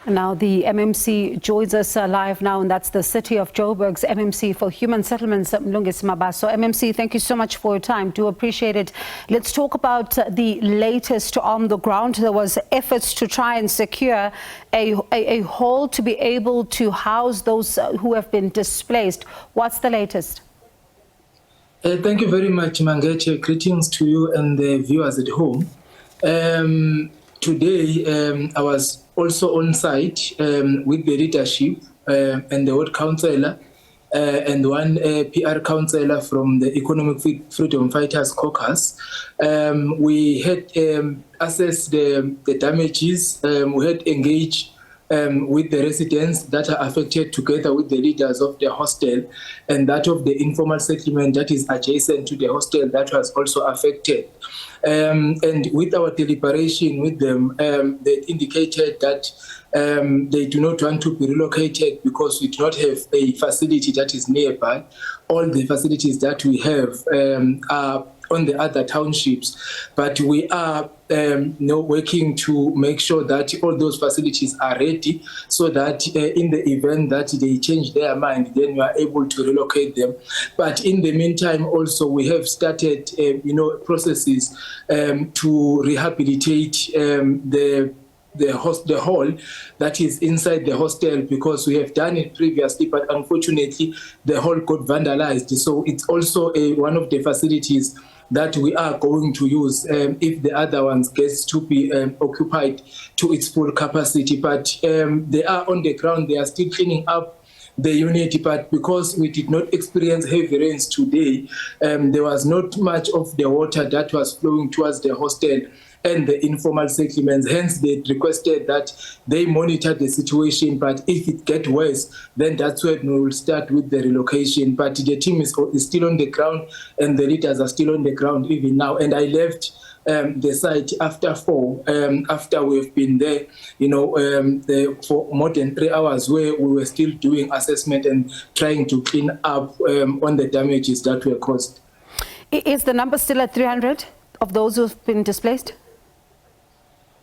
Now the MMC joins us live now, and that's the City of Joburg's MMC for Human Settlements, Mlungisi Mabaso. MMC, thank you so much for your time. Do appreciate it. Let's talk about the latest on the ground. There was efforts to try and secure a hall to be able to house those who have been displaced. What's the latest? Thank you very much, Mangeche. Greetings to you and the viewers at home. Today, I was also on site with the leadership and the ward councillor and one PR councillor from the Economic Freedom Fighters Caucus. We had assessed the damages. We had engaged with the residents that are affected together with the leaders of the hostel and that of the informal settlement that is adjacent to the hostel that was also affected. And with our deliberation with them, they indicated that they do not want to be relocated because we do not have a facility that is nearby. All the facilities that we have are on the other townships, but we are working to make sure that all those facilities are ready so that in the event that they change their mind, then we are able to relocate them. But in the meantime, also we have started, processes to rehabilitate the hall that is inside the hostel, because we have done it previously, but unfortunately the hall got vandalized. So it's also one of the facilities that we are going to use if the other ones gets to be occupied to its full capacity. But they are on the ground, they are still cleaning up the unit, but because we did not experience heavy rains today, there was not much of the water that was flowing towards the hostel and the informal settlements. Hence, they requested that they monitor the situation, but if it gets worse, then that's when we will start with the relocation. But the team is still on the ground and the leaders are still on the ground even now. And I left the site after 4, after we've been there, for more than 3 hours, where we were still doing assessment and trying to clean up on the damages that were caused. Is the number still at 300 of those who've been displaced?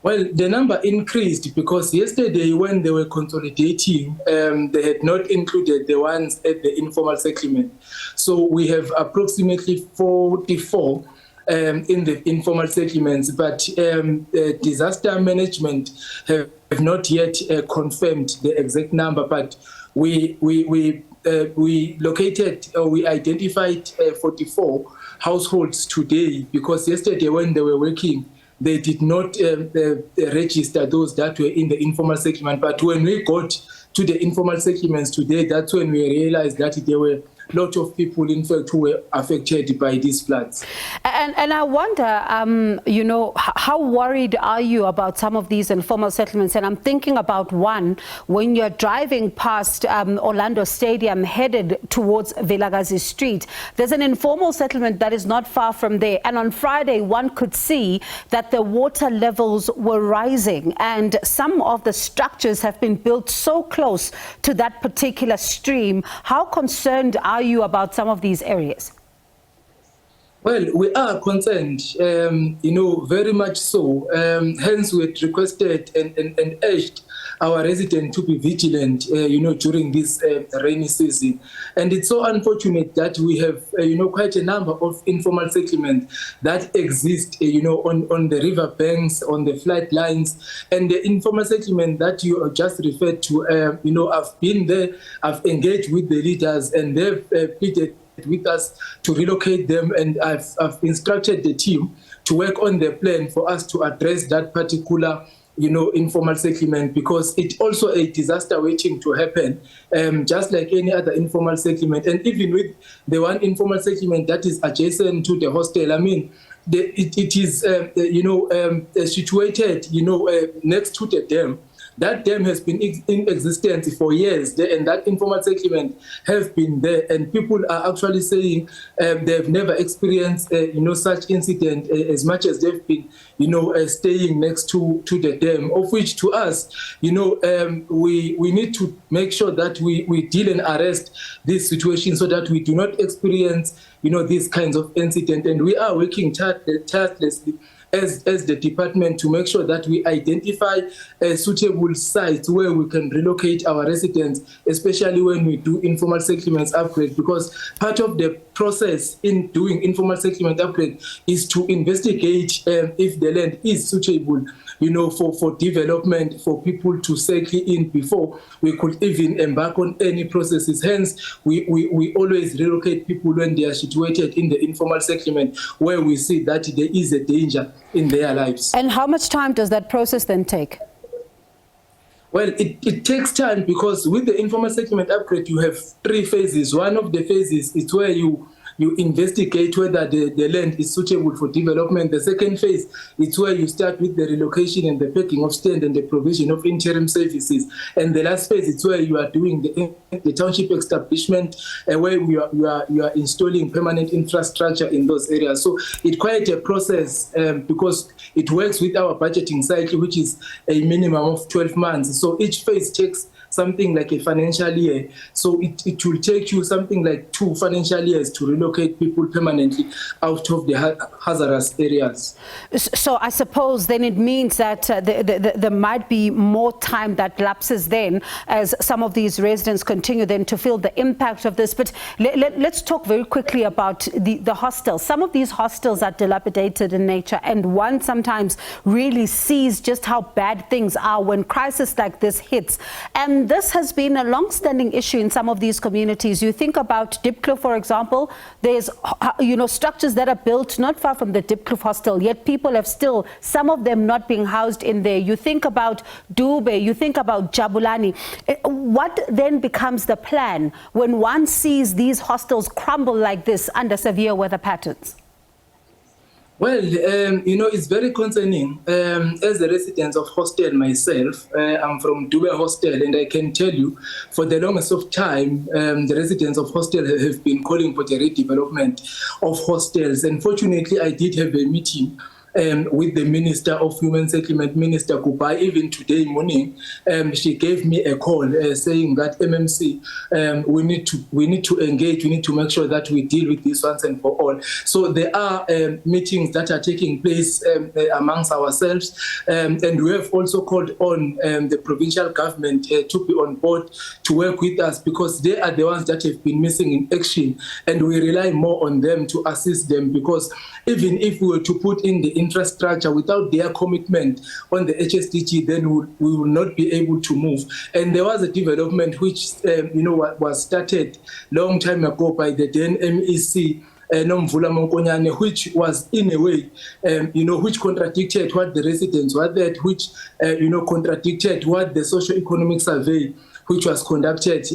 Well, the number increased because yesterday when they were consolidating, they had not included the ones at the informal settlement. So we have approximately 44 in the informal settlements, but disaster management have not yet confirmed the exact number, but we located, or we identified 44 households today, because yesterday when they were working, they did not register those that were in the informal settlement. But when we got to the informal settlements today, that's when we realized that there were a lot of people, in fact, who were affected by these floods. And I wonder, how worried are you about some of these informal settlements? And I'm thinking about one, when you're driving past Orlando Stadium headed towards Vilakazi Street, there's an informal settlement that is not far from there. And on Friday, one could see that the water levels were rising, and some of the structures have been built so close to that particular stream. How concerned are you about some of these areas? Well, we are concerned, very much so. Hence, we had requested and urged our residents to be vigilant, during this rainy season. And it's so unfortunate that we have, quite a number of informal settlements that exist, on the river banks, on the flood lines. And the informal settlement that you just referred to, I've been there, I've engaged with the leaders, and they've pleaded with us to relocate them, and I've instructed the team to work on the plan for us to address that particular informal settlement, because it's also a disaster waiting to happen, just like any other informal settlement. And even with the one informal settlement that is adjacent to the hostel, I mean, it is situated next to the dam. That dam has been in existence for years, and that informal settlement has been there, and people are actually saying they've never experienced such incident as much as they've been staying next to the dam, of which to us we need to make sure that we deal and arrest this situation so that we do not experience these kinds of incidents. And we are working tirelessly as the department to make sure that we identify suitable sites where we can relocate our residents, especially when we do informal settlements upgrade, because part of the process in doing informal settlement upgrade is to investigate if the land is suitable, for development, for people to settle in before we could even embark on any processes. Hence, we always relocate people when they are situated in the informal settlement where we see that there is a danger in their lives. And how much time does that process then take? Well, it takes time because with the informal settlement upgrade, you have 3 phases. One of the phases is where you investigate whether the land is suitable for development. The second phase is where you start with the relocation and the packing of stand and the provision of interim services. And the last phase is where you are doing the township establishment, where you are installing permanent infrastructure in those areas. So it's quite a process because it works with our budgeting cycle, which is a minimum of 12 months. So each phase takes something like a financial year. So it will take you something like 2 financial years to relocate people permanently out of the hazardous areas. So I suppose then it means that there might be more time that lapses then as some of these residents continue then to feel the impact of this. But let's talk very quickly about the hostels. Some of these hostels are dilapidated in nature, and one sometimes really sees just how bad things are when crisis like this hits. And this has been a long-standing issue in some of these communities. You think about Diepkloof, for example. There's, structures that are built not far from the Diepkloof hostel, yet people have still, some of them not being housed in there. You think about Dube, you think about Jabulani. What then becomes the plan when one sees these hostels crumble like this under severe weather patterns? Well, it's very concerning. As a resident of hostel myself, I'm from Dube Hostel, and I can tell you, for the longest of time, the residents of hostel have been calling for the redevelopment of hostels. And fortunately, I did have a meeting with the Minister of Human Settlement, Minister Kubai. Even today morning, she gave me a call saying that MMC, we need to engage, we need to make sure that we deal with this once and for all. So there are meetings that are taking place amongst ourselves, and we have also called on the provincial government to be on board to work with us, because they are the ones that have been missing in action, and we rely more on them to assist them, because even if we were to put in the infrastructure without their commitment on the HSDG, then we will not be able to move. And there was a development which was started long time ago by the then MEC, Nomvula Monkonyane, which was in a way, which contradicted what the residents wanted, which, contradicted what the socio-economic survey, which was conducted,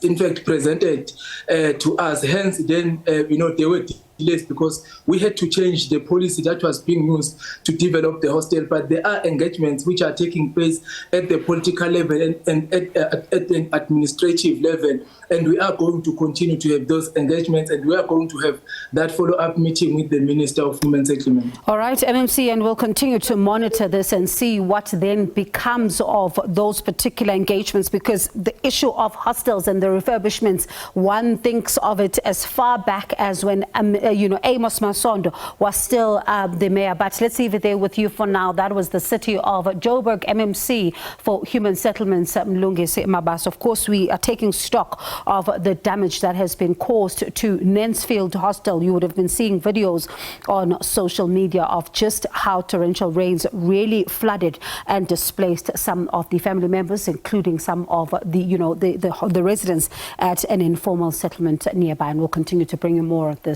in fact, presented to us. Hence, then, there were delays because we had to change the policy that was being used to develop the hostel. But there are engagements which are taking place at the political level and at the administrative level. And we are going to continue to have those engagements, and we are going to have that follow-up meeting with the Minister of Human Settlement. All right, MMC, and we'll continue to monitor this and see what then becomes of those particular engagements, because the issue of hostels and the refurbishments, one thinks of it as far back as when Amos Masondo was still the mayor. But let's leave it there with you for now. That was the city of Joburg MMC for Human Settlements, Mlungisi Mabaso. Of course, we are taking stock of the damage that has been caused to Nensfield Hostel. You would have been seeing videos on social media of just how torrential rains really flooded and displaced some of the family members, including some of the residents at an informal settlement nearby. And we'll continue to bring you more of this.